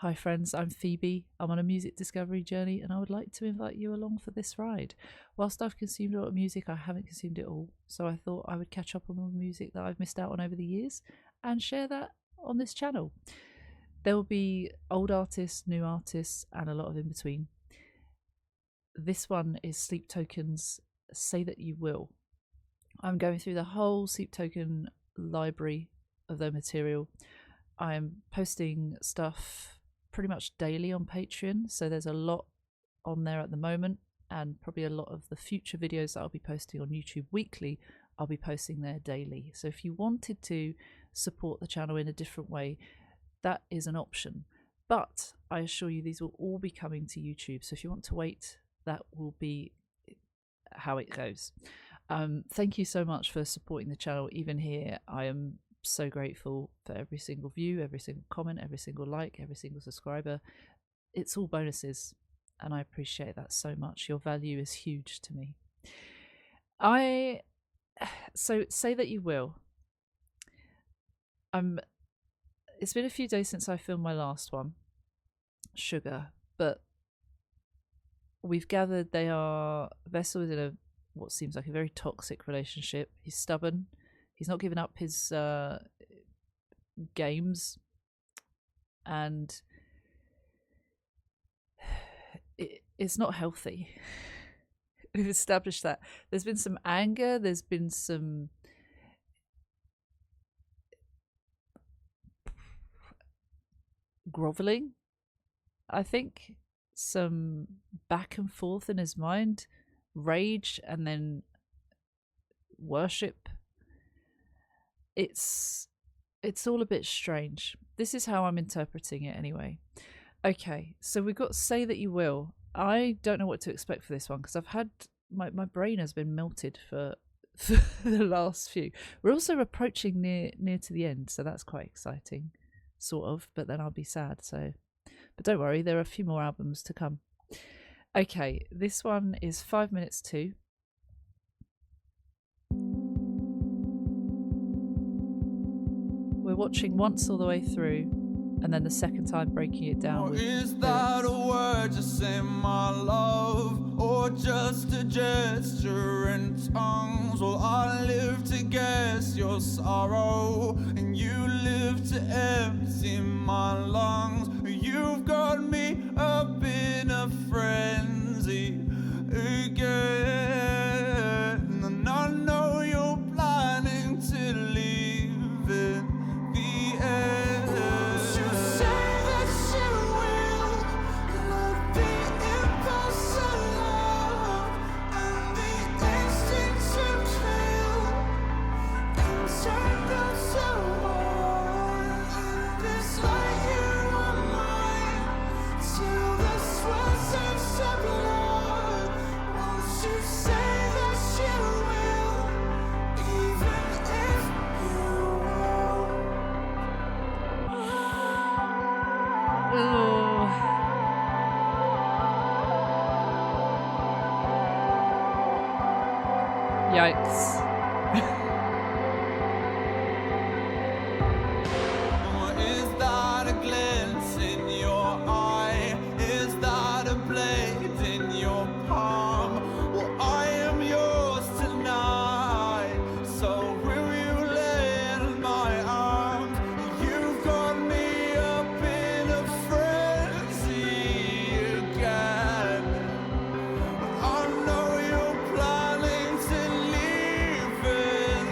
Hi friends, I'm Phoebe. I'm on a music discovery journey and I would like to invite you along for this ride. Whilst I've consumed a lot of music, I haven't consumed it all, so I thought I would catch up on all the music that I've missed out on over the years and share that on this channel. There will be old artists, new artists, and a lot of in between. This one is Sleeptoken's Say That You Will. I'm going through the whole Sleeptoken library of their material. I'm posting stuff pretty much daily on Patreon, so there's a lot on there at the moment, and probably a lot of the future videos that I'll be posting on YouTube weekly, I'll be posting there daily. So if you wanted to support the channel in a different way, that is an option. But I assure you these will all be coming to YouTube, so if you want to wait, that will be how it goes. Thank you so much for supporting the channel. Even here, I am so grateful for every single view, every single comment, every single like, every single subscriber. It's all bonuses and I appreciate that so much. Your value is huge to me. So Say That You Will. It's been a few days since I filmed my last one, Sugar, but we've gathered Vessel is in a what seems like a very toxic relationship. He's stubborn. He's not given up his games, and it's not healthy. We've established that. There's been some anger, there's been some groveling, I think, some back and forth in his mind, rage and then worship. It's all a bit strange. This is how I'm interpreting it anyway. Okay, so we've got Say That You Will. I don't know what to expect for this one because I've had my brain has been melted for the last few. We're also approaching near to the end, so that's quite exciting, sort of, but then I'll be sad. So, but don't worry, there are a few more albums to come. Okay, this one is 5 minutes to. We're watching once all the way through, and then the second time breaking it down with is that a word to say my love, or just a gesture in tongues? Well, I live to guess your sorrow, and you live to empty my lungs. You've got me up in a frenzy again, and I know you're planning to leave in the end. You say that you will love the impulse of love and the instinct to kill, concerned of someone, and it's like you are mine till the sweat and blood. Won't you say that you will, even if you won't? Ooh. Yikes. Is that a glint in your eye? Is that a blade in your palm? Well, I am yours tonight, so will you lay in my arms? You've got me up in a frenzy again. I know you're planning to leave in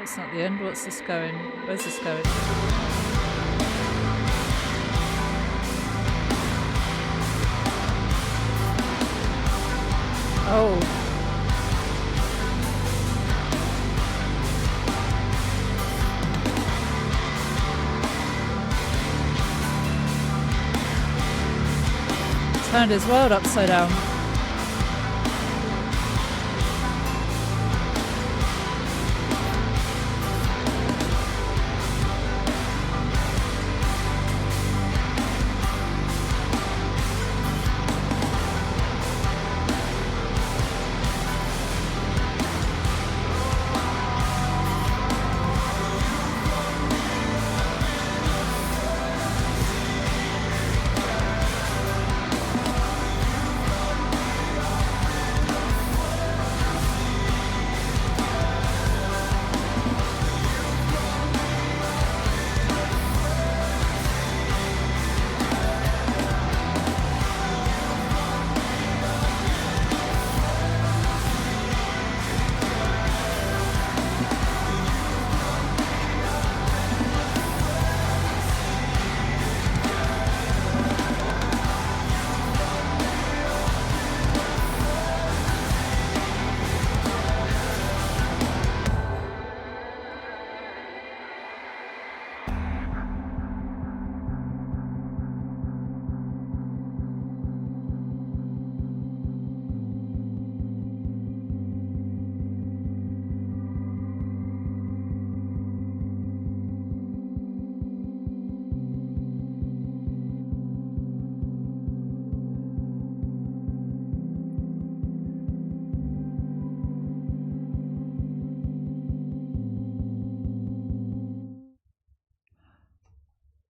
That's not the end. What's this going? Where's this going? Oh. Turned his world upside down.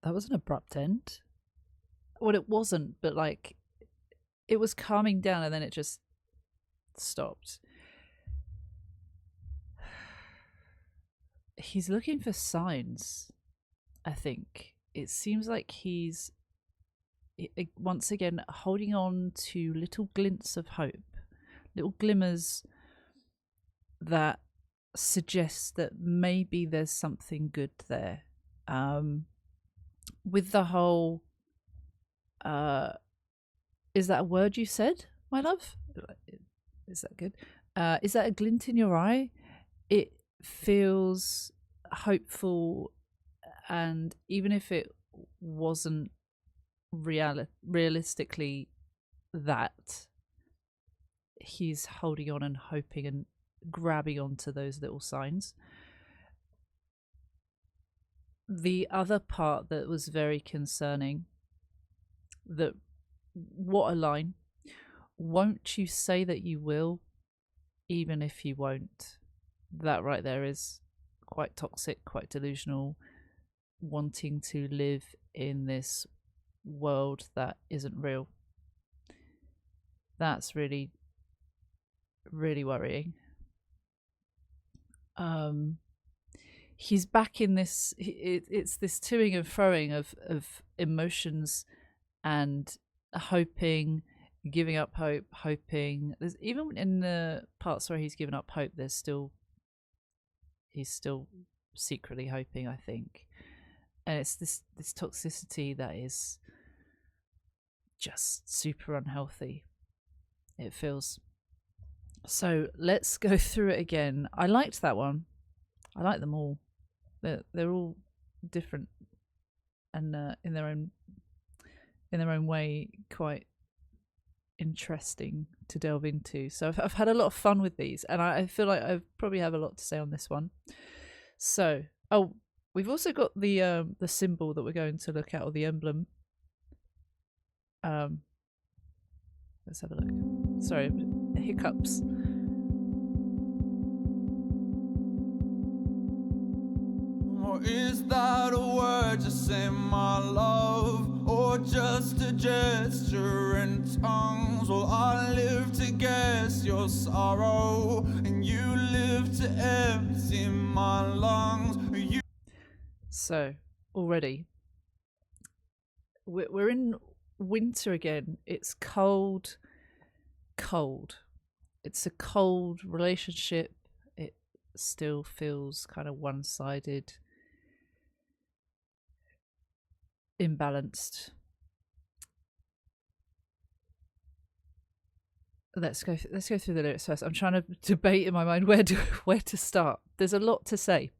That was an abrupt end. Well, it wasn't, but like it was calming down and then it just stopped. He's looking for signs, I think. It seems like he's once again holding on to little glints of hope, little glimmers that suggest that maybe there's something good there. With the whole is that a word you said, my love? Is that good? Is that a glint in your eye? It feels hopeful, and even if it wasn't realistically that, he's holding on and hoping and grabbing onto those little signs. The other part that was very concerning, that what a line, won't you say that you will, even if you won't? That right there is quite toxic, quite delusional, wanting to live in this world that isn't real. That's really, really worrying. He's back in this, it's this toing and froing of emotions and hoping, giving up hope, hoping. There's even in the parts where he's given up hope, he's still secretly hoping, I think. And it's this toxicity that is just super unhealthy, it feels. So let's go through it again. I liked that one. I like them all. They're all different and in their own way quite interesting to delve into. So I've had a lot of fun with these, and I feel like I probably have a lot to say on this one. So, we've also got the symbol that we're going to look at, or the emblem. Let's have a look. Sorry, hiccups. Or is that a word to say my love, or just a gesture in tongues? Well, I live to guess your sorrow, and you live to empty my lungs. So already we're in winter again. It's cold. It's a cold relationship. It still feels kind of one-sided, imbalanced. Let's go through the lyrics first. I'm trying to debate in my mind where to start. There's a lot to say.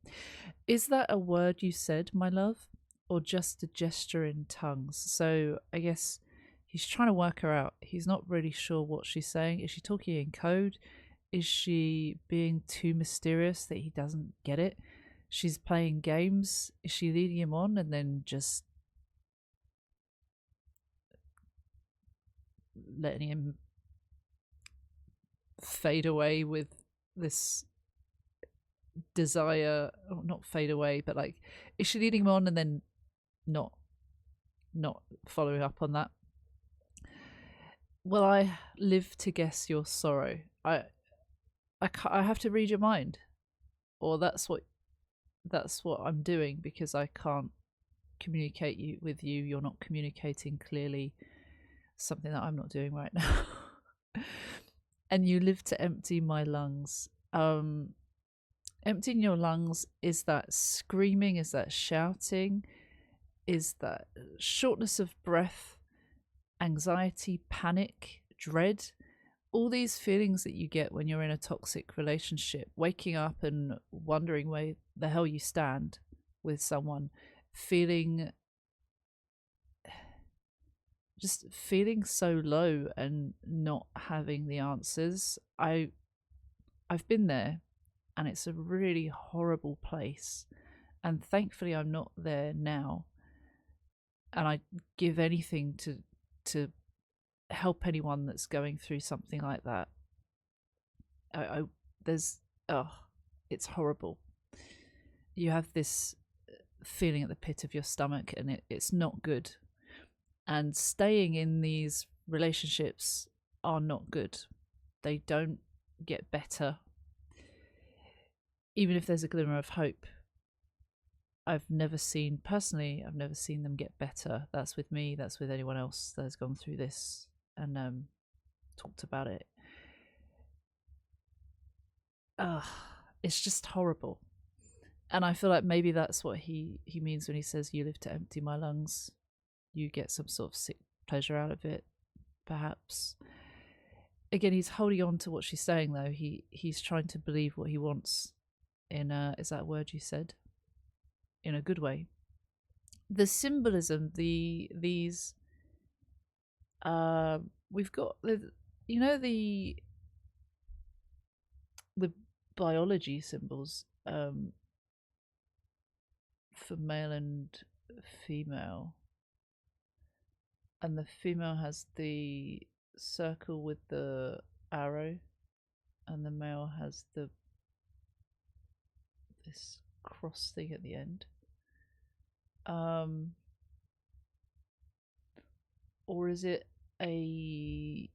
Is that a word you said, my love, or just a gesture in tongues? So I guess he's trying to work her out. He's not really sure what she's saying. Is she talking in code? Is she being too mysterious that he doesn't get it? She's playing games. Is she leading him on and then just letting him fade away with this desire, or not fade away, but like, is she leading him on and then not following up on that? Well, I live to guess your sorrow. I have to read your mind, or that's what I'm doing, because I can't communicate with you. You're not communicating clearly, something that I'm not doing right now. And you live to empty my lungs. Emptying your lungs, is that screaming? Is that shouting? Is that shortness of breath, anxiety, panic, dread? All these feelings that you get when you're in a toxic relationship, waking up and wondering where the hell you stand with someone, feeling so low and not having the answers. I've been there, and it's a really horrible place, and thankfully I'm not there now, and I give anything to help anyone that's going through something like that. It's horrible. You have this feeling at the pit of your stomach, and it's not good. And staying in these relationships are not good. They don't get better. Even if there's a glimmer of hope, I've never seen them get better. That's with me, that's with anyone else that has gone through this and talked about it. It's just horrible. And I feel like maybe that's what he means when he says, you live to empty my lungs. You get some sort of sick pleasure out of it, perhaps. Again, he's holding on to what she's saying, though. He's trying to believe what he wants in is that a word you said? In a good way. The symbolism, these we've got the biology symbols for male and female. And the female has the circle with the arrow, and the male has this cross thing at the end. Or is it I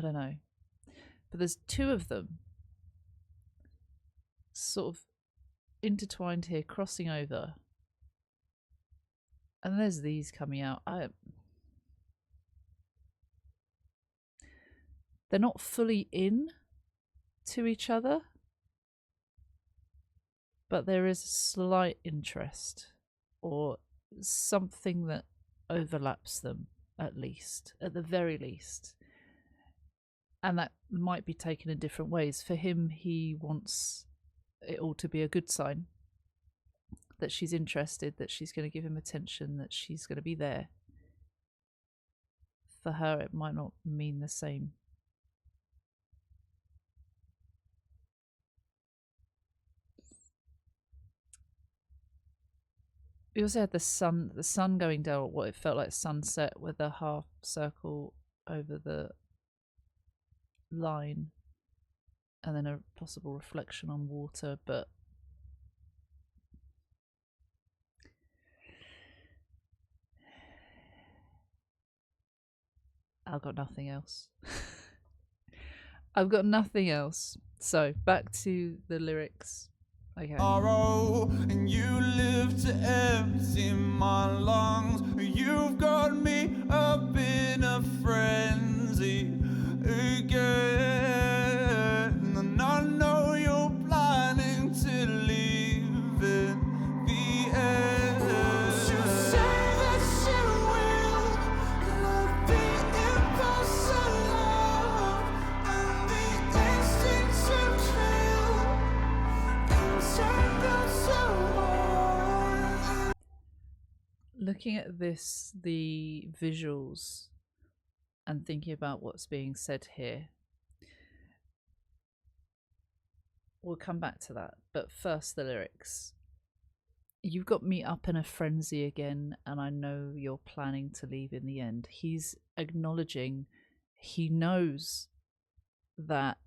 don't know. But there's two of them sort of intertwined here, crossing over. And there's these coming out. They're not fully in to each other, but there is a slight interest, or something that overlaps them, at the very least. And that might be taken in different ways. For him, he wants it all to be a good sign, that she's interested, that she's going to give him attention, that she's going to be there. For her, it might not mean the same. We also had the sun going down, what it felt like sunset, with a half circle over the line, and then a possible reflection on water. But I've got nothing else. I've got nothing else. So back to the lyrics. Okay. And you live to empty my lungs. You've got me up in a frenzy again, and I know you're planning to leave in the end. You say that you will let the impulse of love and the instinct to kill Looking at this, the visuals, and thinking about what's being said here, we'll come back to that. But first, the lyrics. You've got me up in a frenzy again, and I know you're planning to leave in the end. He's acknowledging he knows that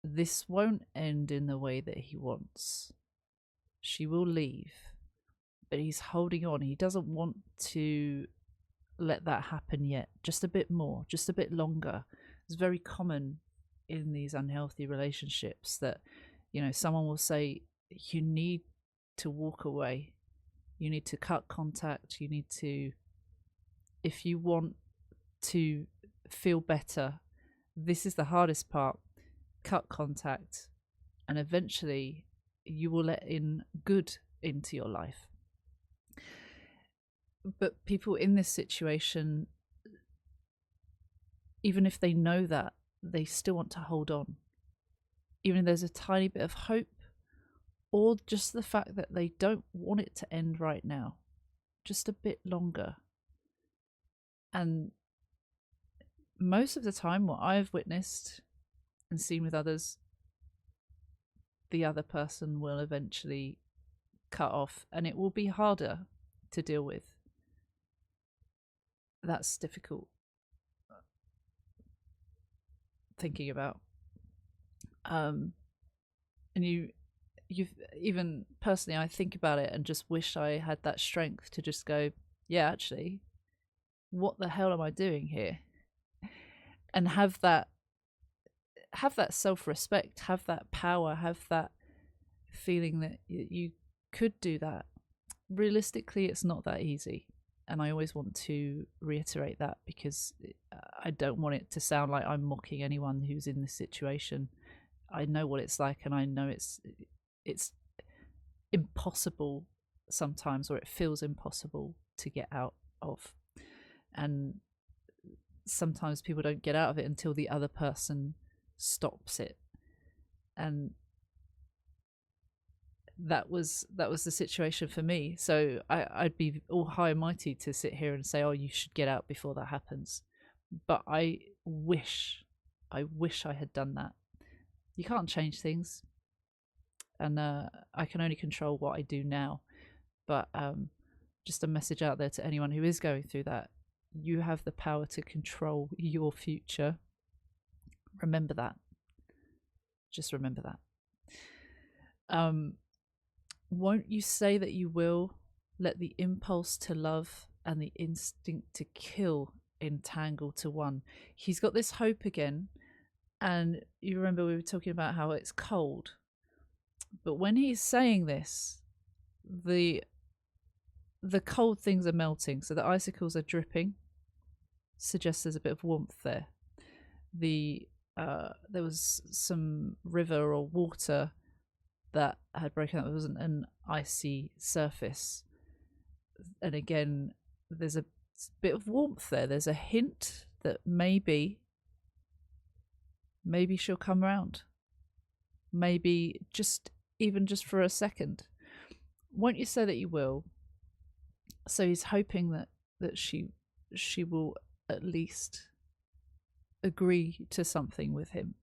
this won't end in the way that he wants. She will leave, but he's holding on. He doesn't want to let that happen yet. Just a bit more, just a bit longer. It's very common in these unhealthy relationships that, you know, someone will say, you need to walk away. You need to cut contact. You need to, if you want to feel better, this is the hardest part. Cut contact, and eventually you will let in good into your life. But people in this situation, even if they know that, they still want to hold on. Even if there's a tiny bit of hope, or just the fact that they don't want it to end right now, just a bit longer. And most of the time, what I've witnessed and seen with others, the other person will eventually cut off, and it will be harder to deal with. That's difficult thinking about. And you've even personally, I think about it and just wish I had that strength to just go, yeah, actually, what the hell am I doing here? And have that self-respect, have that power, have that feeling that you could do that. Realistically, it's not that easy. And I always want to reiterate that, because I don't want it to sound like I'm mocking anyone who's in this situation. I know what it's like, and I know it's impossible sometimes, or it feels impossible to get out of. And sometimes people don't get out of it until the other person stops it. And that was the situation for me. So I'd be all high and mighty to sit here and say, oh, you should get out before that happens. But I wish I had done that. You can't change things, and I can only control what I do now. But just a message out there to anyone who is going through that: you have the power to control your future. Remember that. Just remember that. Won't you say that you will let the impulse to love and the instinct to kill entangle to one? He's got this hope again, and you remember we were talking about how it's cold, but when he's saying this, the cold things are melting, so the icicles are dripping, suggests there's a bit of warmth there. There was some river or water that had broken up. There wasn't an icy surface, and again, there's a bit of warmth there. There's a hint that maybe she'll come around, maybe just for a second. Won't you say that you will? So he's hoping that she will at least agree to something with him.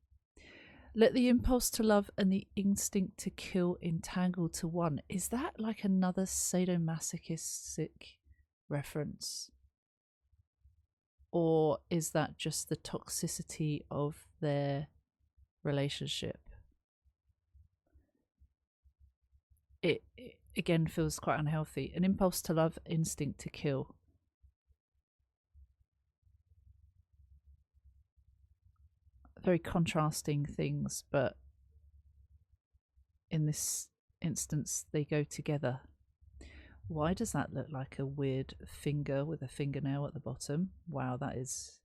Let the impulse to love and the instinct to kill entangle to one. Is that like another sadomasochistic reference? Or is that just the toxicity of their relationship? It again feels quite unhealthy. An impulse to love, instinct to kill. Very contrasting things, but in this instance they go together. Why does that look like a weird finger with a fingernail at the bottom? Wow, that is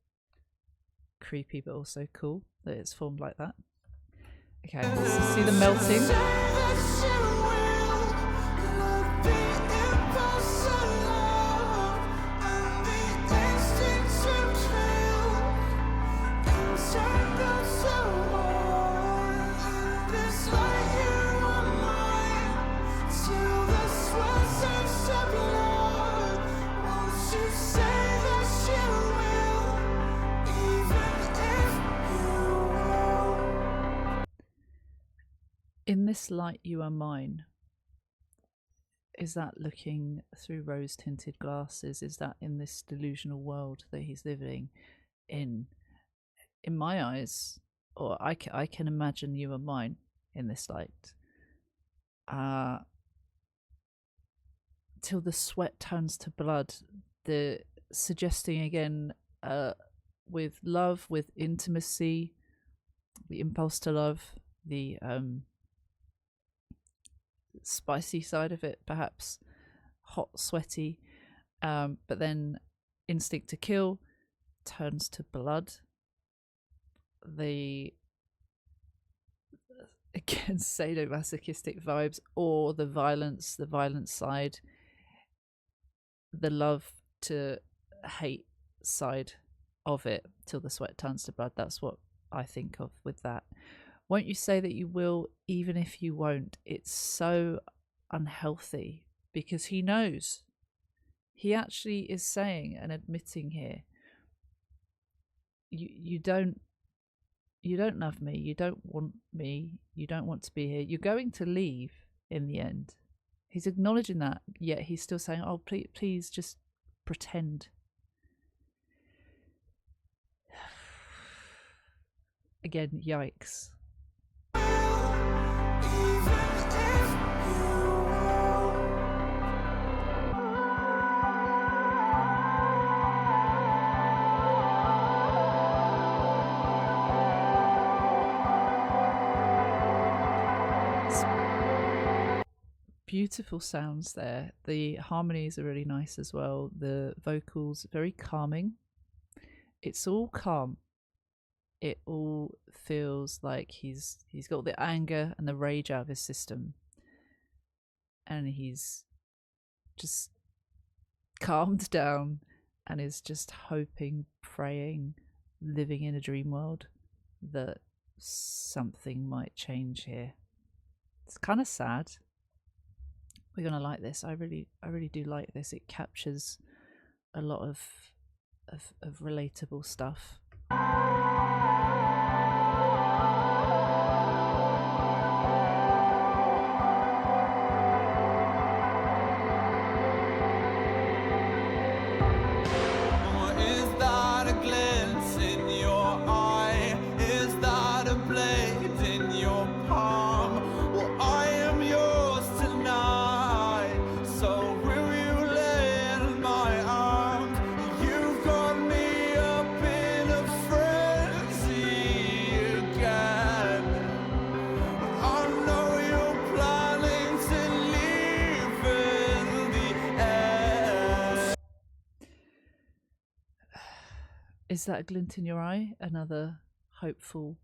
creepy but also cool that it's formed like that. Okay, so see the melting? In this light you are mine. Is that looking through rose-tinted glasses? Is that in this delusional world that he's living in? In my eyes, or I can imagine you are mine in this light. Till the sweat turns to blood. The suggesting again with love, with intimacy, the impulse to love, the spicy side of it, perhaps hot, sweaty, but then instinct to kill turns to blood. The again sadomasochistic vibes, or the violent side, the love to hate side of it, till the sweat turns to blood. That's what I think of with that. Won't you say that you will, even if you won't? It's so unhealthy, because he knows. He actually is saying and admitting here, you don't love me, you don't want me, you don't want to be here, you're going to leave in the end. He's acknowledging that, yet he's still saying, oh, please just pretend. Again, yikes. Beautiful sounds there. The harmonies are really nice as well. The vocals, very calming. It's all calm. It all feels like he's got the anger and the rage out of his system, and he's just calmed down and is just hoping, praying, living in a dream world that something might change here. It's kind of sad. We're gonna like this. I really do like this. It captures a lot of relatable stuff. Is that a glint in your eye? Another hopeful,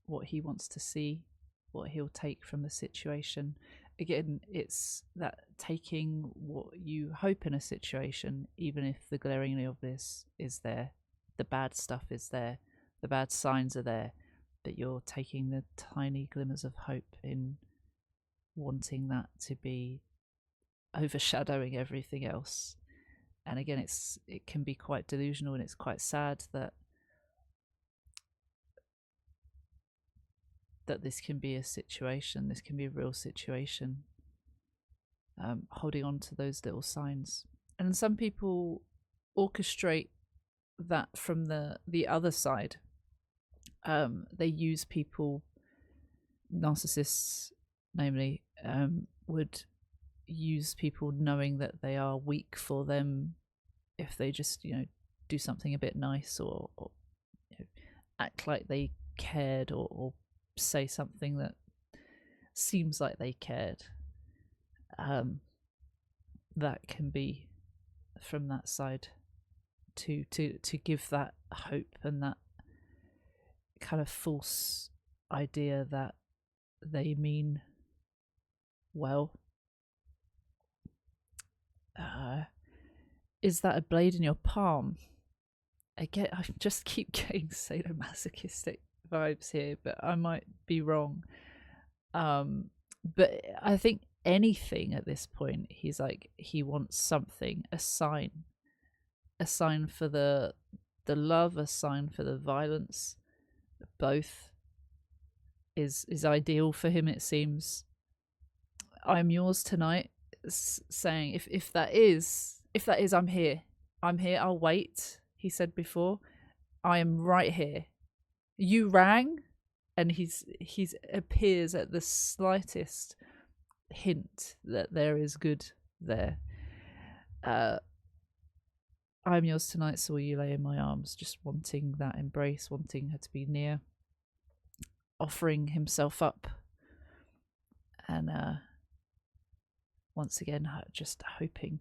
what he wants to see, what he'll take from the situation. Again, it's that taking what you hope in a situation, even if the glaringly obvious is there, the bad stuff is there, the bad signs are there, but you're taking the tiny glimmers of hope in wanting that to be overshadowing everything else. And again, it can be quite delusional, and it's quite sad that this can be a situation, this can be a real situation, holding on to those little signs. And some people orchestrate that from the other side. They use people, narcissists namely, would use people knowing that they are weak for them if they just do something a bit nice, or act like they cared, or say something that seems like they cared. That can be from that side to give that hope and that kind of false idea that they mean well. Is that a blade in your palm? I just keep getting sadomasochistic vibes here, but I might be wrong. But I think anything at this point, he's like, he wants something, a sign for the love, a sign for the violence. Both is ideal for him, it seems. I'm yours tonight, saying if that is I'm here, I'll wait. He said before, I am right here. You rang, and he's appears at the slightest hint that there is good there. I'm yours tonight, so will you lay in my arms, just wanting that embrace, wanting her to be near, offering himself up, and once again just hoping.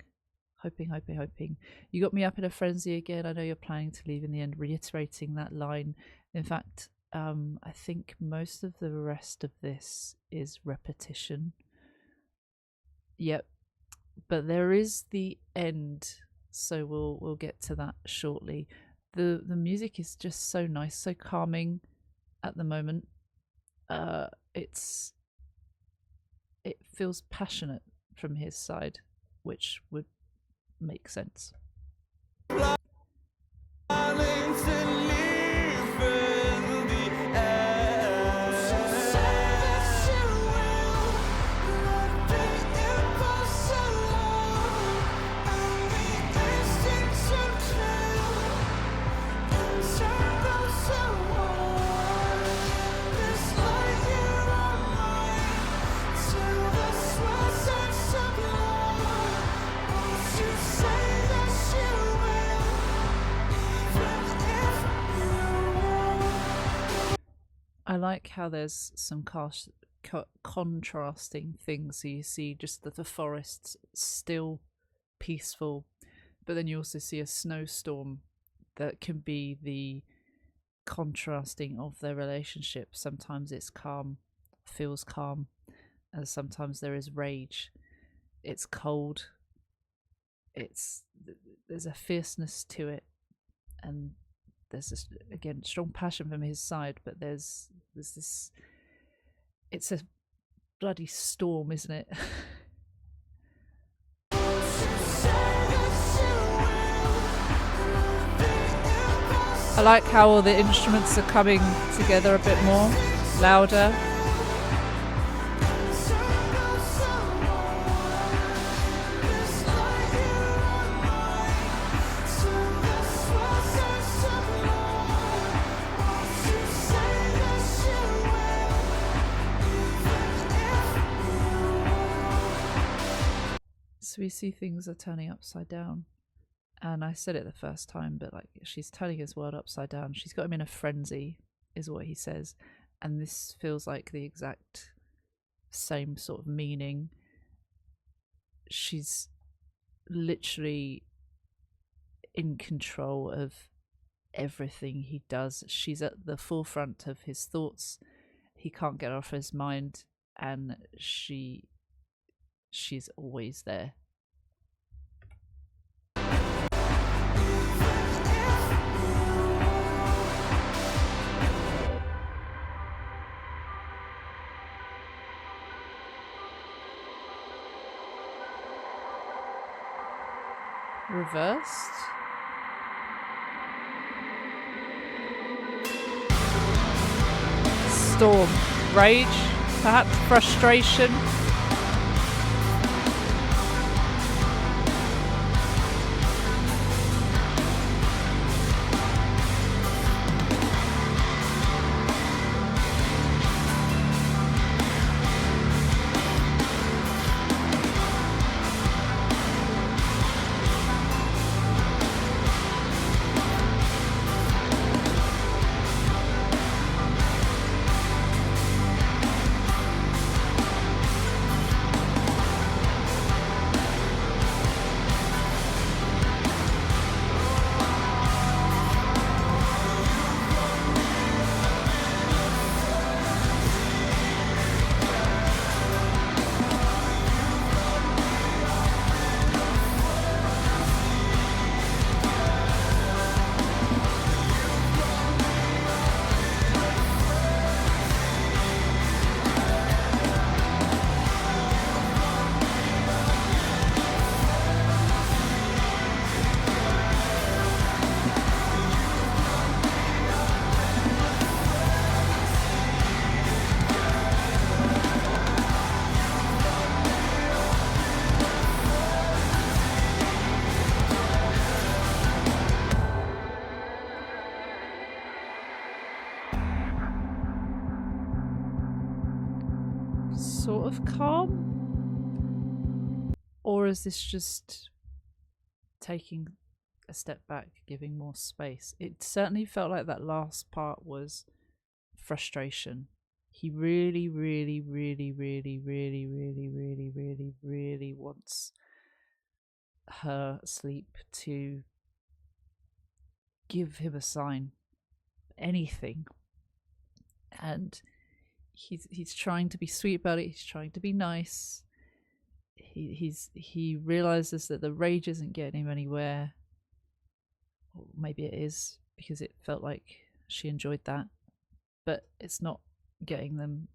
You got me up in a frenzy again. I know you're planning to leave in the end, reiterating that line. In fact, I think most of the rest of this is repetition. Yep, but there is the end, so we'll get to that shortly. The music is just so nice, so calming at the moment. It feels passionate from his side, which would make sense. I like how there's some contrasting things. So you see just that the forest's still peaceful, but then you also see a snowstorm that can be the contrasting of their relationship. Sometimes it's calm, feels calm, and sometimes there is rage. It's cold. There's a fierceness to it, and there's this, again, strong passion from his side, but there's this, it's a bloody storm, isn't it? I like how all the instruments are coming together a bit more, louder. So we see things are turning upside down. And I said it the first time, but like, she's turning his world upside down. She's got him in a frenzy, is what he says. And this feels like the exact same sort of meaning. She's literally in control of everything he does. She's at the forefront of his thoughts. He can't get off his mind, and she's always there. Reversed. Storm. Rage. Perhaps frustration. of calm? Or is this just taking a step back, giving more space? It certainly felt like that last part was frustration. He really, really, really, really, really, really, really, really, really wants her Sleep to give him a sign, anything. And he's trying to be sweet about it. He's trying to be nice. He realizes that the rage isn't getting him anywhere. Or maybe it is, because it felt like she enjoyed that, but it's not getting them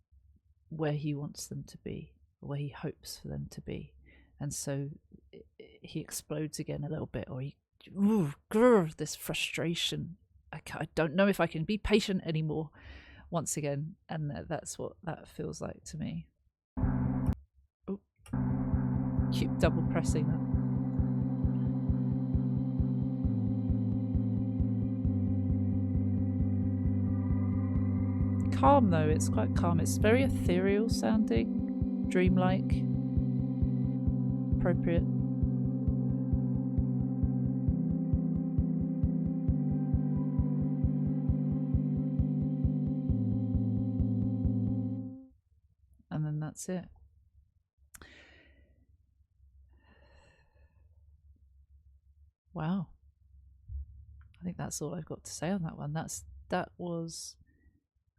where he wants them to be, or where he hopes for them to be. And so he explodes again a little bit, or this frustration. I don't know if I can be patient anymore, once again. And that's what that feels like to me. Oh, keep double pressing that. Calm though, it's quite calm. It's very ethereal sounding, dreamlike, appropriate. And then that's it. Wow. I think that's all I've got to say on that one. That was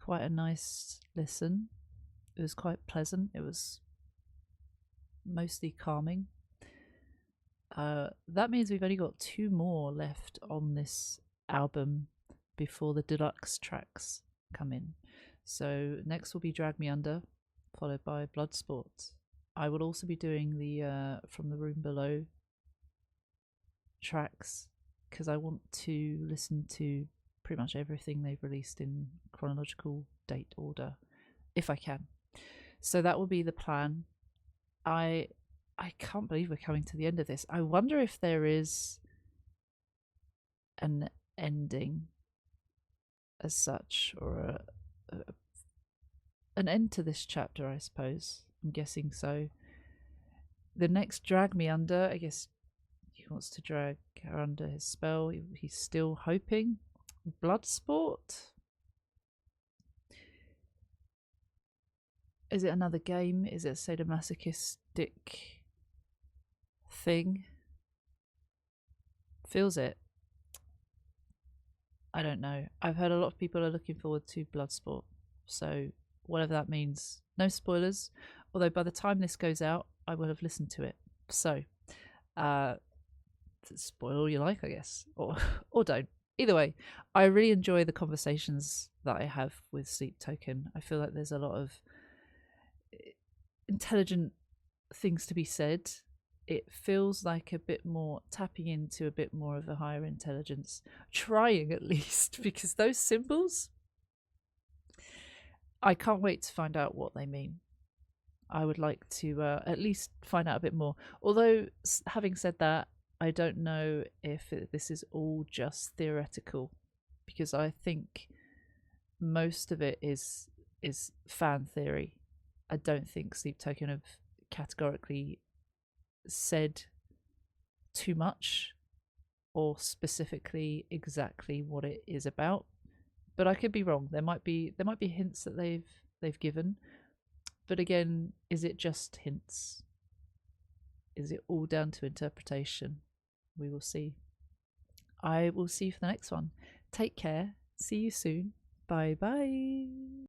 quite a nice listen. It was quite pleasant. It was mostly calming. That means we've only got 2 more left on this album before the deluxe tracks come in. So next will be Drag Me Under, followed by Bloodsport. I will also be doing the From the Room Below tracks, because I want to listen to pretty much everything they've released in chronological date order, if I can. So that will be the plan. I can't believe we're coming to the end of this. I wonder if there is an ending as such, or an end to this chapter, I suppose. I'm guessing so. The next Drag Me Under, I guess he wants to drag her under his spell. He's still hoping. Bloodsport? Is it another game? Is it a sadomasochistic thing? Feels it. I don't know. I've heard a lot of people are looking forward to Bloodsport, so whatever that means. No spoilers, although by the time this goes out I will have listened to it, so spoil all you like, I guess, or don't. Either way, I really enjoy the conversations that I have with sleeptoken. I feel like there's a lot of intelligent things to be said. It feels like a bit more tapping into a bit more of a higher intelligence, trying at least, because those symbols, I can't wait to find out what they mean. I would like to at least find out a bit more. Although, having said that, I don't know if this is all just theoretical, because I think most of it is fan theory. I don't think sleeptoken have categorically said too much or specifically exactly what it is about, but I could be wrong. There might be hints that they've given, but again, is it just hints? Is it all down to interpretation? We will see. I will see you for the next one. Take care. See you soon. Bye bye.